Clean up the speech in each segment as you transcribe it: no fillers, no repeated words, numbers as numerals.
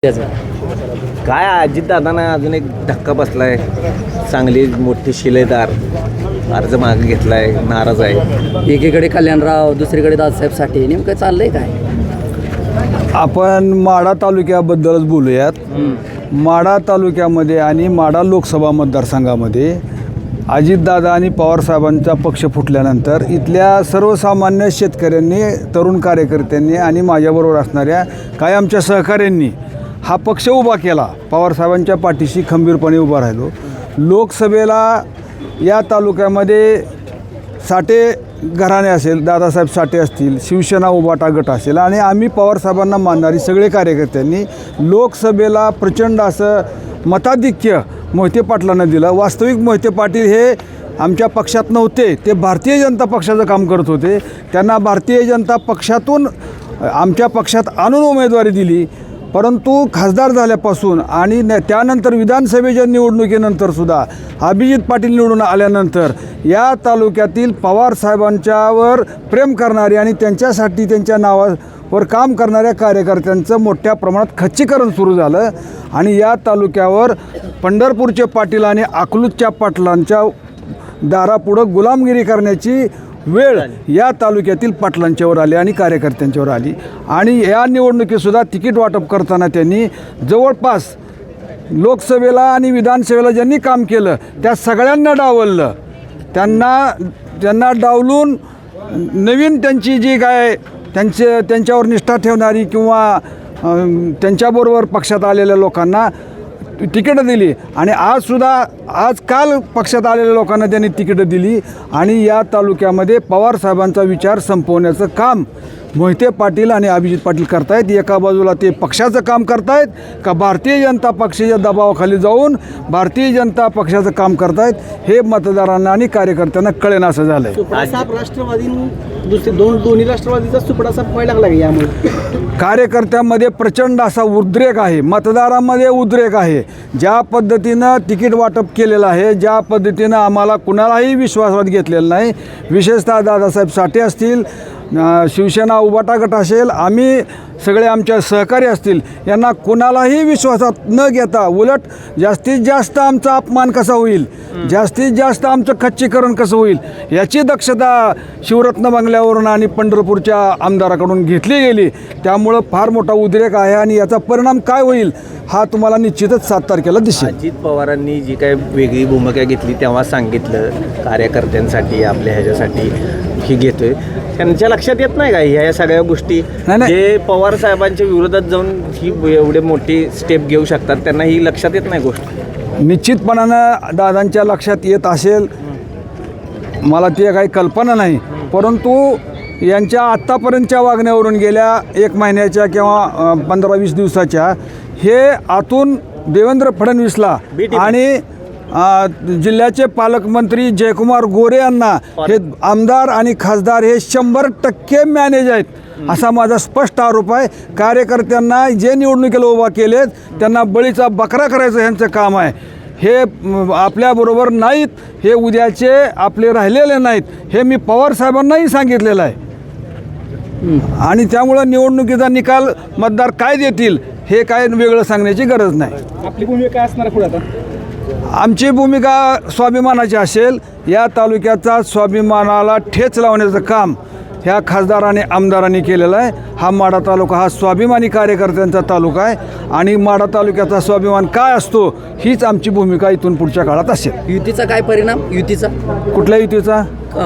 काय अजितदादांना अजून एक धक्का बसलाय. चांगली मोठी शिलेदार अर्ज मागे घेतलाय, नाराज आहे. एकीकडे कल्याणराव, दुसरीकडे दादासाहेब साठे. नेमकं चाललंय काय? आपण माढा तालुक्याबद्दलच बोलूयात. माढा तालुक्यामध्ये आणि माढा लोकसभा मतदारसंघामध्ये अजितदादा आणि पवारसाहेबांचा पक्ष फुटल्यानंतर इथल्या सर्वसामान्य शेतकऱ्यांनी, तरुण कार्यकर्त्यांनी आणि माझ्याबरोबर असणाऱ्या काही आमच्या सहकाऱ्यांनी हा पक्ष उभा केला. पवारसाहेबांच्या पाठीशी खंबीरपणे उभा राहिलो. लोकसभेला या तालुक्यामध्ये साठे घराणे असेल, दादासाहेब साठे असतील, शिवसेना उभाटा गट असेल आणि आम्ही पवारसाहेबांना मानणारी सगळे कार्यकर्त्यांनी लोकसभेला प्रचंड असं मताधिक्य मोहिते पाटलांना दिलं. वास्तविक मोहिते पाटील हे आमच्या पक्षात नव्हते, ते भारतीय जनता पक्षाचं काम करत होते. त्यांना भारतीय जनता पक्षातून आमच्या पक्षात आणून उमेदवारी दिली. परंतु खासदार झाल्यापासून आणि त्यानंतर विधानसभेच्या निवडणुकीनंतरसुद्धा अभिजित पाटील निवडून आल्यानंतर या तालुक्यातील पवारसाहेबांच्यावर प्रेम करणारे आणि त्यांच्यासाठी त्यांच्या नावावर काम करणाऱ्या कार्यकर्त्यांचं मोठ्या प्रमाणात खच्चीकरण सुरू झालं आणि या तालुक्यावर पंढरपूरचे पाटील आणि अकलूजच्या पाटलांच्या दारापुढं गुलामगिरी करण्याची वेळ या तालुक्यातील पाटलांच्यावर आली आणि कार्यकर्त्यांच्यावर आली. आणि या निवडणुकीतसुद्धा तिकीट वाटप करताना त्यांनी जवळपास लोकसभेला आणि विधानसभेला ज्यांनी काम केलं त्या सगळ्यांना डावललं. त्यांना डावलून नवीन त्यांची जी काय त्यांच्यावर निष्ठा ठेवणारी किंवा त्यांच्याबरोबर पक्षात आलेल्या लोकांना तिकीटं दिली आणि काल पक्षात आलेल्या लोकांना त्यांनी तिकीटं दिली आणि या तालुक्यामध्ये पवारसाहेबांचा विचार संपवण्याचं काम मोहिते पाटील आणि अभिजित पाटील करतायत. एका बाजूला ते पक्षाचं काम करतायत का भारतीय जनता पक्षाच्या दबावाखाली जाऊन भारतीय जनता पक्षाचं काम करतायत हे मतदारांना आणि कार्यकर्त्यांना कळेनासं झालं आहे. सुपडासाप राष्ट्रवादी दोन्ही राष्ट्रवादीचा सुपडासाप व्हायला लागला यामुळे कार्यकर्त्यांमध्ये प्रचंड असा उद्रेक आहे, मतदारांमध्ये उद्रेक आहे. ज्या पद्धतीनं तिकीट वाटप केलेलं आहे, ज्या पद्धतीनं आम्हाला कुणालाही विश्वासात घेतलेलं नाही, विशेषतः दादासाहेब साठे असतील, शिवसेना उभाटा गट असेल, आम्ही सगळे आमच्या सहकारी असतील, यांना कुणालाही विश्वासात न घेता उलट जास्तीत जास्त आमचा अपमान कसा होईल, जास्तीत जास्त आमचं खच्चीकरण कसं होईल याची दक्षता शिवरत्न बंगल्यावरून आणि पंढरपूरच्या आमदाराकडून घेतली गेली. त्यामुळं फार मोठा उद्रेक आहे आणि याचा परिणाम काय होईल हा तुम्हाला निश्चितच 7 तारखेला दिसेल. अजित पवारांनी जी काय वेगळी भूमिका घेतली तेव्हा सांगितलं कार्यकर्त्यांसाठी, आपल्या ह्याच्यासाठी ही घेतोय. त्यांच्या लक्षात येत नाही का ह्या सगळ्या गोष्टी? जे पवार साहेबांच्या विरोधात जाऊन ही एवढे मोठी स्टेप घेऊ शकतात, त्यांना ही लक्षात येत नाही गोष्ट? निश्चितपणानं दादांच्या लक्षात येत असेल, मला ती काही कल्पना नाही. परंतु यांच्या आत्तापर्यंतच्या वागण्यावरून गेल्या 1 महिन्याच्या किंवा 15-20 दिवसाच्या हे आतून देवेंद्र फडणवीसला आणि जिल्ह्याचे पालकमंत्री जयकुमार गोरे यांना हे आमदार आणि खासदार हे 100% मॅनेज आहेत असा माझा स्पष्ट आरोप आहे. कार्यकर्त्यांना जे निवडणुकीला उभा केलेत त्यांना बळीचा बकरा करायचं ह्यांचं काम आहे. हे आपल्याबरोबर नाहीत, हे उद्याचे आपले राहिलेले नाहीत, हे मी पवारसाहेबांनाही सांगितलेलं आहे. आणि त्यामुळं निवडणुकीचा निकाल मतदार काय देतील हे काय वेगळं सांगण्याची गरज नाही. आपली भूमिका काय असणार पुढे आता? आमची भूमिका स्वाभिमानाची असेल. या तालुक्याचा स्वाभिमानाला ठेच लावण्याचं काम ह्या खासदाराने आमदारांनी केलेलं आहे. हा माढा तालुका हा स्वाभिमानी कार्यकर्त्यांचा तालुका आहे आणि माढा तालुक्याचा स्वाभिमान काय असतो हीच आमची भूमिका इथून पुढच्या काळात असेल. युतीचा काय परिणाम? युतीचा कुठल्या युतीचा?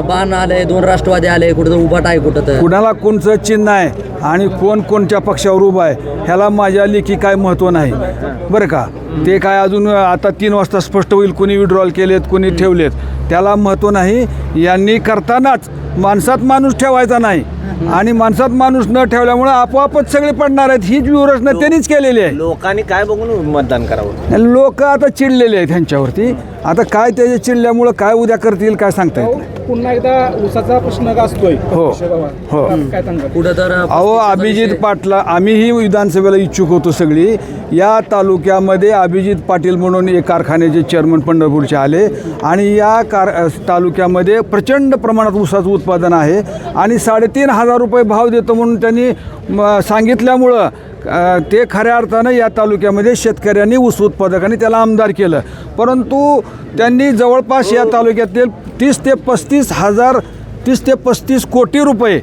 बाण आले, 2 राष्ट्रवादी आले, कुठं उभाटा आहे, कुठं तर कुणाला कोणचं चिन्ह आहे आणि कोण कोणत्या पक्षावर उभा आहे ह्याला माझ्या लेखी काय महत्त्व नाही बरं का. ते काय अजून आता 3 वाजता स्पष्ट होईल. कोणी विड्रॉल केलेत, कोणी ठेवलेत, त्याला महत्त्व नाही. यांनी करतानाच माणसात माणूस ठेवायचा नाही आणि माणसात माणूस न ठेवल्यामुळे आपोआपच सगळे पडणार आहेत. हीच व्यूहरचना त्यांनीच केलेली आहे. लोकांनी काय बघून मतदान करावं? लोक आता चिडलेले आहेत ह्यांच्यावरती. आता काय त्याच्या चिडल्यामुळं काय उद्या करतील काय सांगता येत नाही. पुन्हा एकदा ऊसाचा प्रश्न असतोय. हो हो काय सांगता? पुढं तर अहो अभिजित पाटला, आम्हीही विधानसभेला इच्छुक होतो सगळी. या तालुक्यामध्ये अभिजित पाटील म्हणून एक कारखान्याचे चेअरमन पंढरपूरचे आले आणि या तालुक्यामध्ये प्रचंड प्रमाणात ऊसाचं उत्पादन आहे आणि 3,500 रुपये भाव देतो म्हणून त्यांनी सांगितल्यामुळं ते खऱ्या अर्थानं या तालुक्यामध्ये शेतकऱ्यांनी ऊस उत्पादकांनी त्याला आमदार केलं. परंतु त्यांनी जवळपास या तालुक्यातील 30 ते 35 कोटी रुपये,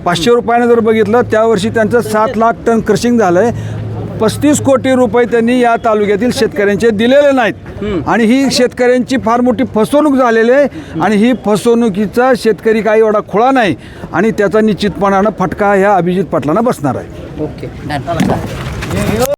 500 रुपयानं जर बघितलं त्यावर्षी त्यांचं 7 लाख टन क्रशिंग झालं आहे. 35 कोटी रुपये त्यांनी या तालुक्यातील शेतकऱ्यांचे दिलेले नाहीत आणि ही शेतकऱ्यांची फार मोठी फसवणूक झालेली आहे आणि ही फसवणुकीचा शेतकरी काही एवढा खुळा नाही आणि त्याचा निश्चितपणानं फटका ह्या अभिजित पाटलांना बसणार आहे. ओके